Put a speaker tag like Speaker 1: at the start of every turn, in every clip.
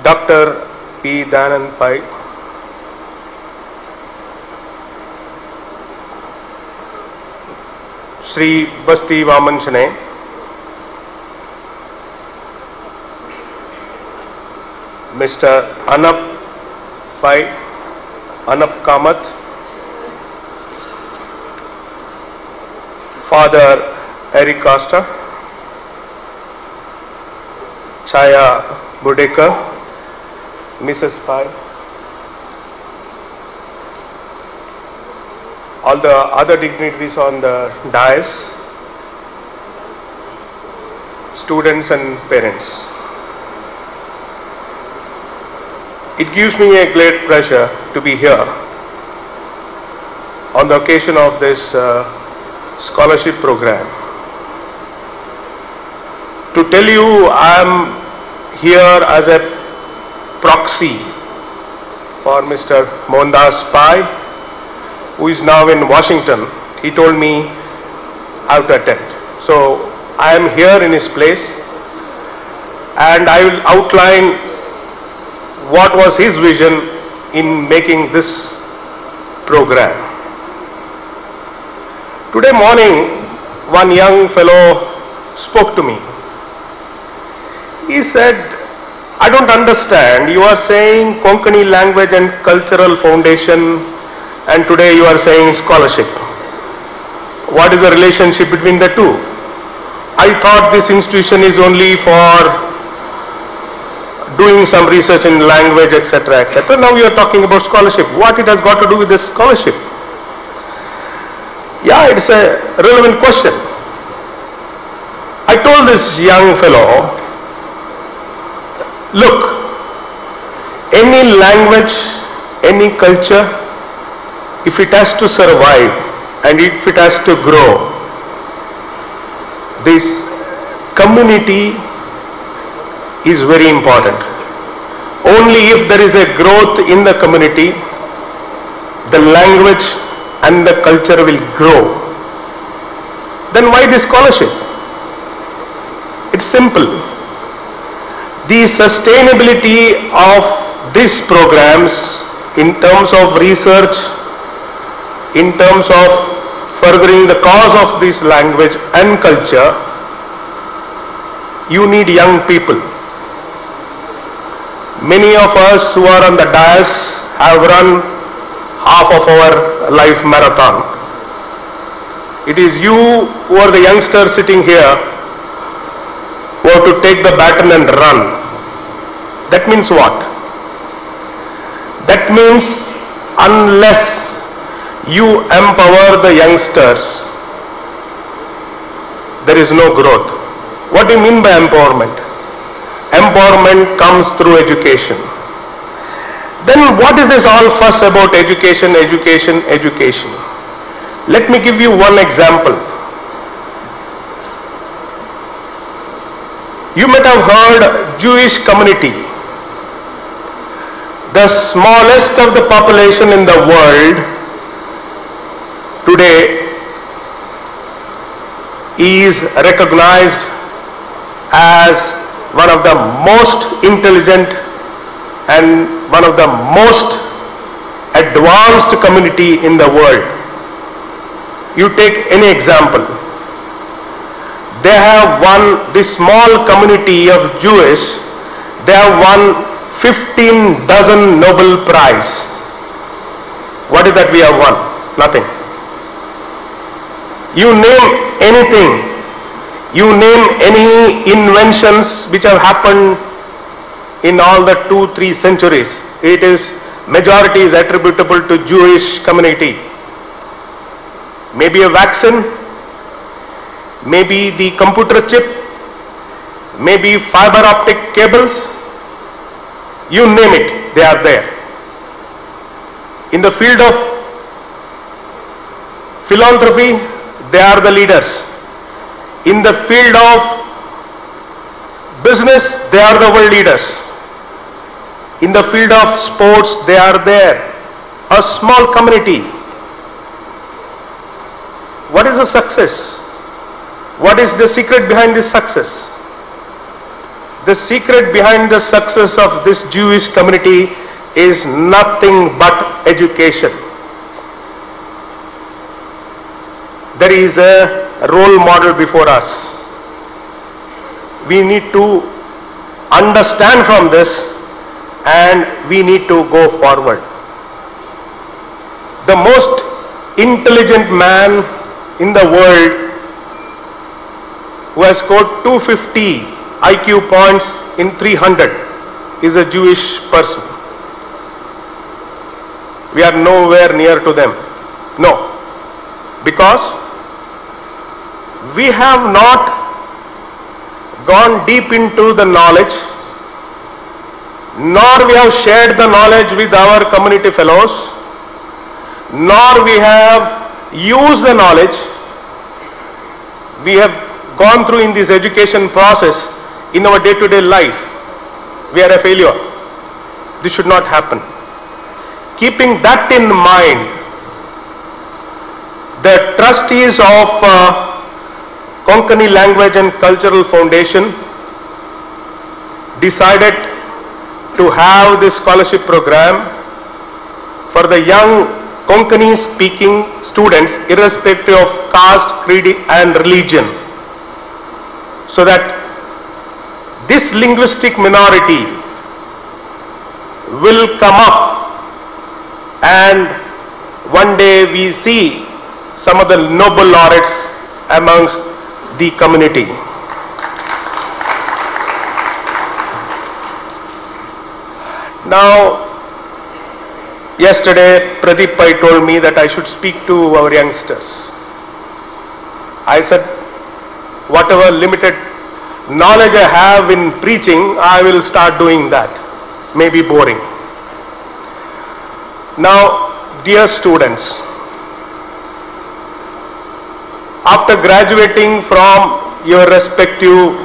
Speaker 1: Dr. P. Dayanand Pai, Sri Basti Vaman Shane, Mr. Anap Pai, Anap Kamath, Father Eric Costa, Chaya Budekar, Mrs. Pai, all the other dignitaries on the dais, students and parents. It gives me a great pleasure to be here on the occasion of this scholarship program. To tell you, I am here as a proxy for Mr. Mohandas Pai, who is now in Washington. He told me how to attend. So I am here in his place, and I will outline what was his vision in making this program. Today morning, one young fellow spoke to me. He said, I don't understand, you are saying Konkani Language and Cultural Foundation, and today you are saying scholarship. What is the relationship between the two? I thought this institution is only for doing some research in language, etc., etc. Now you are talking about scholarship. What it has got to do with this scholarship? Yeah, it's a relevant question. I told this young fellow, look, any language, any culture, if it has to survive and if it has to grow, this community is very important. Only if there is a growth in the community, the language and the culture will grow. Then why this scholarship? It's simple. The sustainability of these programs in terms of research, in terms of furthering the cause of this language and culture, you need young people. Many of us who are on the dais have run half of our life marathon. It is you who are the youngsters sitting here who have to take the baton and run. That means what? That means unless you empower the youngsters, there is no growth. What do you mean by empowerment? Empowerment comes through education. Then what is this all fuss about education, education, education? Let me give you one example. You might have heard Jewish community. The smallest of the population in the world today is recognized as one of the most intelligent and one of the most advanced community in the world. You take any example. They have won, this small community of Jewish, they have won 15 dozen Nobel Prize. What is that we have won? Nothing. You name anything. You name any inventions which have happened in all the 2-3 centuries. It is, majority is attributable to Jewish community. Maybe a vaccine, maybe the computer chip, maybe fiber optic cables. You name it, they are there. In the field of philanthropy, they are the leaders. In the field of business, they are the world leaders. In the field of sports, they are there. A small community. What is the success? What is the secret behind this success? The secret behind the success of this Jewish community is nothing but education. There is a role model before us. We need to understand from this and we need to go forward. The most intelligent man in the world who has scored 250 IQ points in 300 is a Jewish person. We are nowhere near to them. No. Because we have not gone deep into the knowledge, nor we have shared the knowledge with our community fellows, nor we have used the knowledge we have gone through in this education process in our day-to-day life. We are a failure. This should not happen. Keeping that in mind, the trustees of Konkani Language and Cultural Foundation decided to have this scholarship program for the young Konkani speaking students irrespective of caste, creed and religion, so that this linguistic minority will come up and one day we see some of the Nobel laureates amongst the community. Now, yesterday Pradeep Pai told me that I should speak to our youngsters. I said, whatever limited knowledge I have in preaching, I will start doing that. Maybe boring. Now, dear students, after graduating from your respective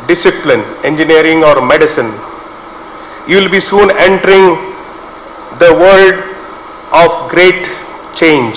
Speaker 1: discipline, engineering or medicine, you will be soon entering the world of great change.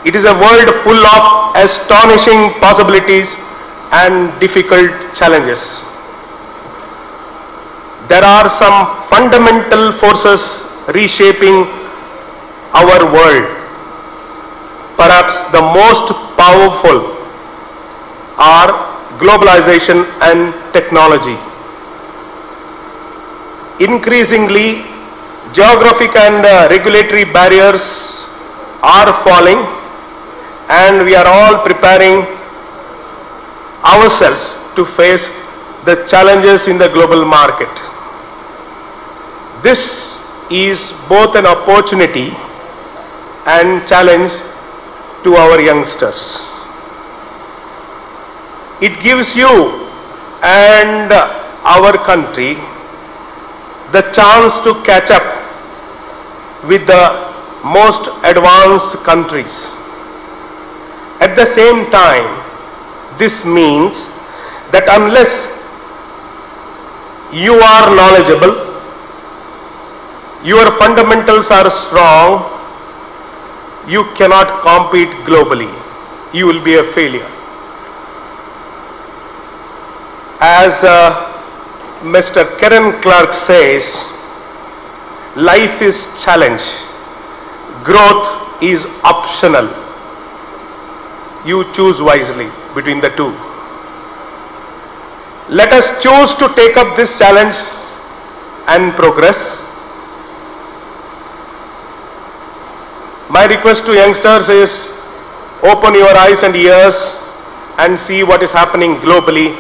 Speaker 1: It is a world full of astonishing possibilities and difficult challenges. There are some fundamental forces reshaping our world. Perhaps the most powerful are globalization and technology. Increasingly, geographic and regulatory barriers are falling, and we are all preparing ourselves to face the challenges in the global market. This is both an opportunity and challenge to our youngsters. It gives you and our country the chance to catch up with the most advanced countries. At the same time, this means that unless you are knowledgeable, your fundamentals are strong, you cannot compete globally. You will be a failure. As Mr. Karen Clark says, life is challenge. Growth is optional. You choose wisely between the two. Let us choose to take up this challenge and progress. My request to youngsters is open your eyes and ears and see what is happening globally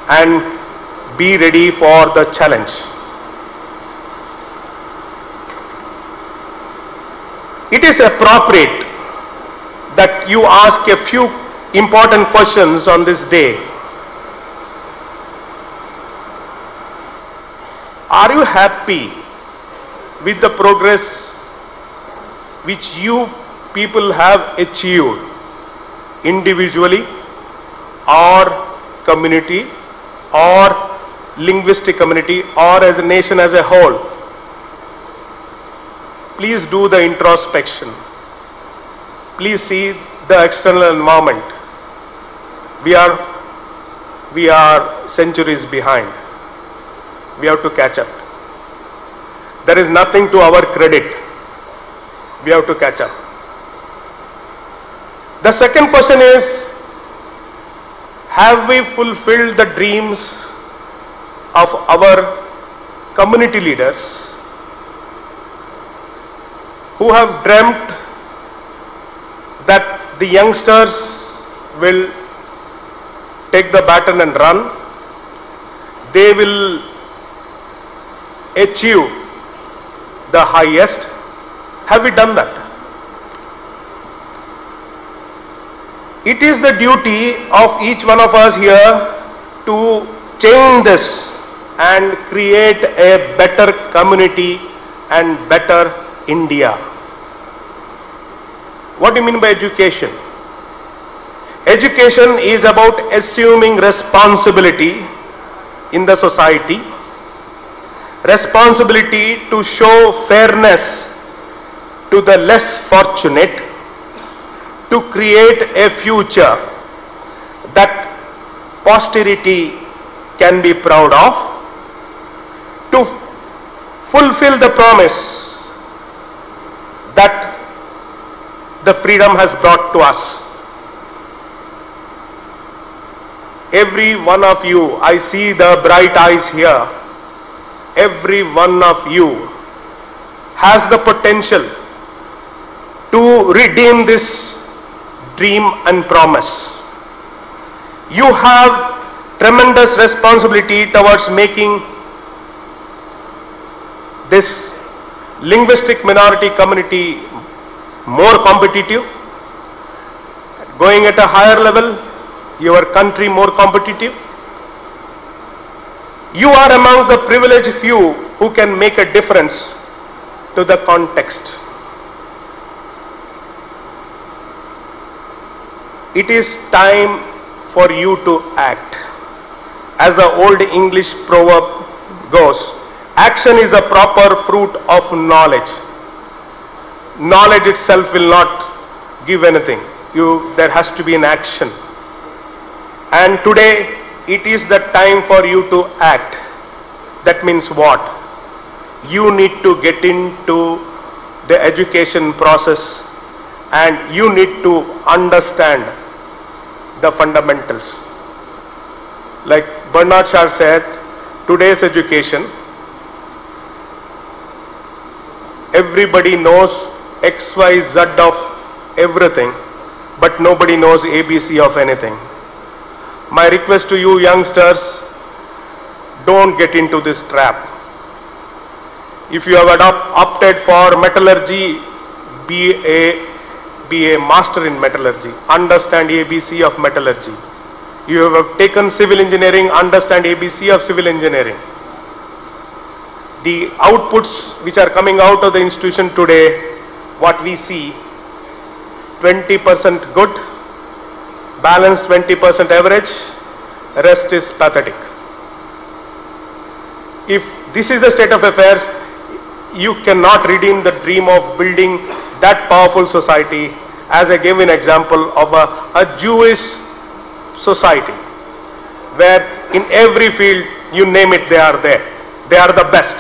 Speaker 1: and be ready for the challenge. It is appropriate that you ask a few important questions on this day. Are you happy with the progress which you people have achieved individually or community or linguistic community or as a nation as a whole? Please do the introspection. Please see the external environment. We are we are centuries behind. We have to catch up. There is nothing to our credit. We have to catch up. The second question is, have we fulfilled the dreams of our community leaders who have dreamt that the youngsters will take the baton and run? They will achieve the highest. Have we done that? It is the duty of each one of us here to change this and create a better community and better India. What do you mean by education? Education is about assuming responsibility in the society, responsibility to show fairness to the less fortunate, to create a future that posterity can be proud of, to fulfill the promise that the freedom has brought to us. Every one of you, I see the bright eyes here, every one of you has the potential to redeem this dream and promise. You have tremendous responsibility towards making this linguistic minority community more competitive, going at a higher level, your country more competitive. You are among the privileged few who can make a difference to the context. It is time for you to act. As the old English proverb goes, action is the proper fruit of knowledge. Knowledge itself will not give anything. There has to be an action. And today, it is the time for you to act. That means what? You need to get into the education process and you need to understand the fundamentals. Like Bernard Shaw said, today's education, everybody knows X, Y, Z of everything, but nobody knows ABC of anything. My request to you youngsters, don't get into this trap. If you have opted for metallurgy, be a master in metallurgy. Understand ABC of metallurgy. You have taken civil engineering, understand ABC of civil engineering. The outputs which are coming out of the institution today, what we see, 20% good, balance 20% average, rest is pathetic. If this is the state of affairs, you cannot redeem the dream of building that powerful society. As I gave an example of a Jewish society, where in every field, you name it, they are there. They are the best.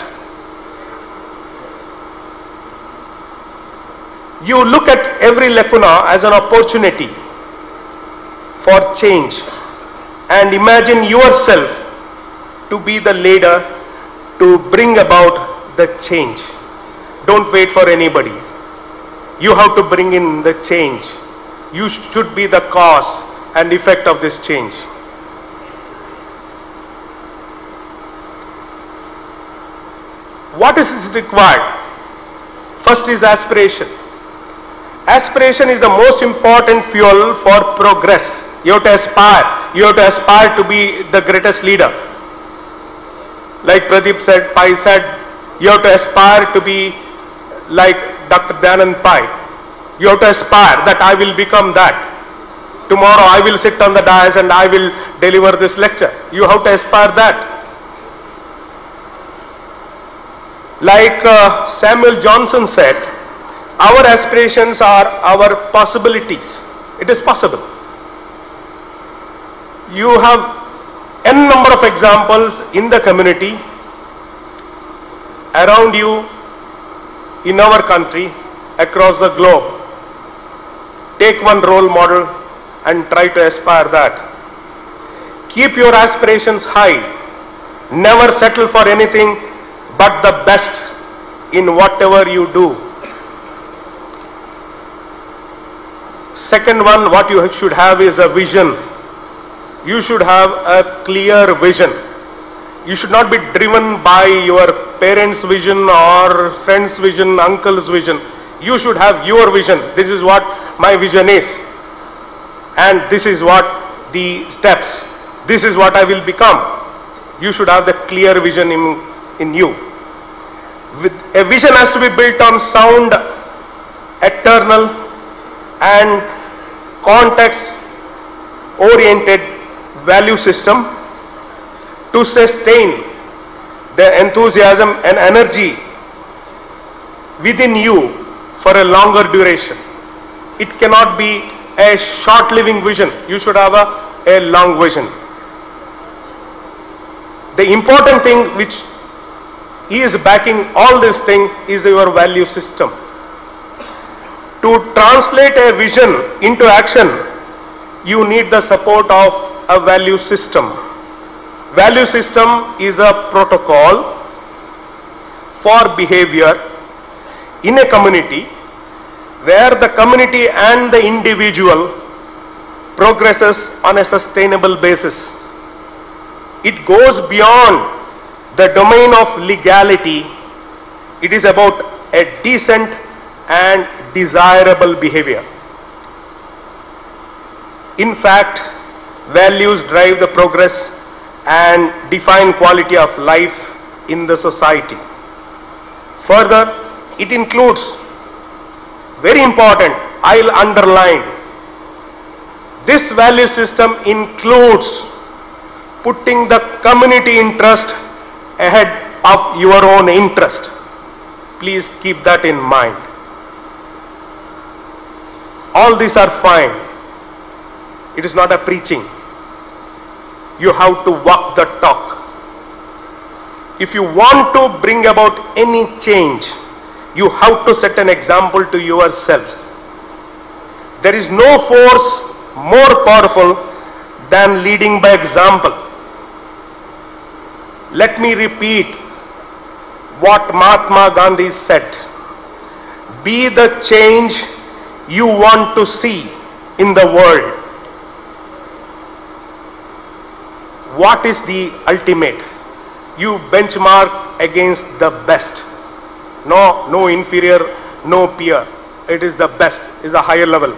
Speaker 1: You look at every lacuna as an opportunity for change and imagine yourself to be the leader to bring about the change. Don't wait for anybody. You have to bring in the change. You should be the cause and effect of this change. What is required? First is aspiration. Aspiration is the most important fuel for progress. You have to aspire. You have to aspire to be the greatest leader. Like Pradeep said, Pai said, you have to aspire to be like Dr. Dayanand Pai. You have to aspire that I will become that. Tomorrow I will sit on the dais and I will deliver this lecture. You have to aspire that. Like Samuel Johnson said, our aspirations are our possibilities. It is possible. You have n number of examples in the community, around you, in our country, across the globe. Take one role model and try to aspire that. Keep your aspirations high. Never settle for anything but the best in whatever you do. Second one, what you should have is a vision. You should have a clear vision. You should not be driven by your parents' vision or friend's vision, uncle's vision. You should have your vision. This is what my vision is. And this is what the steps. This is what I will become. You should have the clear vision in you. A vision has to be built on sound, eternal and context-oriented value system to sustain the enthusiasm and energy within you for a longer duration. It cannot be a short-living vision. You should have a long vision. The important thing which is backing all this thing is your value system. To translate a vision into action, you need the support of a value system. Value system is a protocol for behavior in a community where the community and the individual progresses on a sustainable basis. It goes beyond the domain of legality. It is about a decent and desirable behavior. In fact, values drive the progress and define quality of life in the society. Further, it includes, very important, I'll underline, this value system includes putting the community interest ahead of your own interest. Please keep that in mind. All these are fine. It is not a preaching. You have to walk the talk. If you want to bring about any change, you have to set an example to yourself. There is no force more powerful than leading by example. Let me repeat what Mahatma Gandhi said. Be the change you want to see in the world. What is the ultimate? You benchmark against the best. No inferior, no peer. It is the best, is a higher level.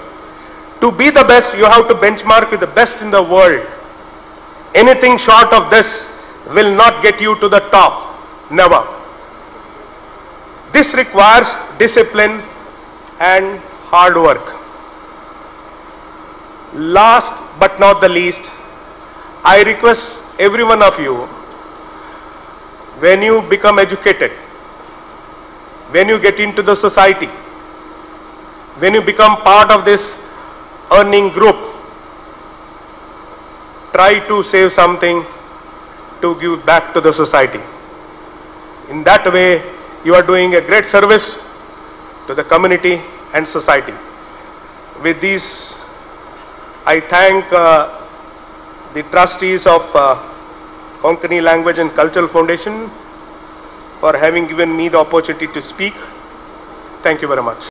Speaker 1: To be the best, you have to benchmark with the best in the world. Anything short of this will not get you to the top. Never. This requires discipline and hard work. Last but not the least, I request every one of you, when you become educated, when you get into the society, when you become part of this earning group, try to save something to give back to the society. In that way, you are doing a great service to the community and society. With these, I thank the trustees of Konkani Language and Cultural Foundation for having given me the opportunity to speak. Thank you very much.